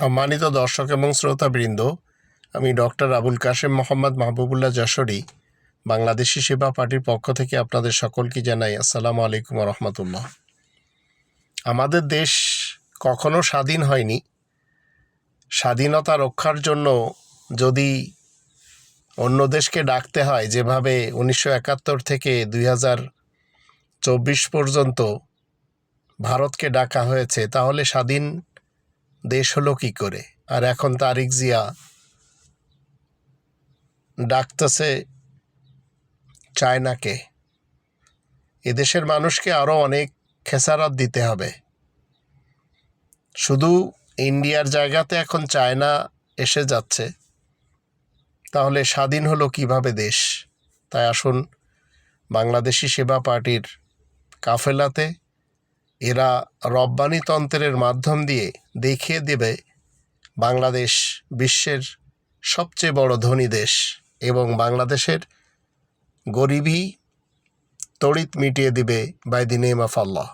সম্মানিত দর্শক এবং শ্রোতাবৃন্দ, আমি ডক্টর আবুল কাশেম মোহাম্মদ মাহবুবুল্লাহ যশোরী বাংলাদেশি সেবা পার্টির পক্ষ থেকে আপনাদের সকলকে জানাই আসসালামু আলাইকুম রহমতুল্লাহ। আমাদের দেশ কখনো স্বাধীন হয়নি। স্বাধীনতা রক্ষার জন্য যদি অন্য দেশকে ডাকতে হয়, যেভাবে 1971 থেকে 2024 পর্যন্ত ভারতকে ডাকা হয়েছে, তাহলে স্বাধীন দেশ হলো কী করে? আর এখন তারিক জিয়া ডাকতেছে চায়নাকে। এদেশের মানুষকে আরও অনেক খেসারত দিতে হবে। শুধু ইন্ডিয়ার জায়গাতে এখন চায়না এসে যাচ্ছে, তাহলে স্বাধীন হলো কিভাবে দেশ? তাই আসুন বাংলাদেশি সেবা পার্টির কাফেলাতে এরা রব্বানিতন্ত্রের মাধ্যম দিয়ে দেখিয়ে দেবে বাংলাদেশ বিশ্বের সবচেয়ে বড় ধনী দেশ এবং বাংলাদেশের গরিবই তড়িৎ মিটিয়ে দিবে by the name of Allah.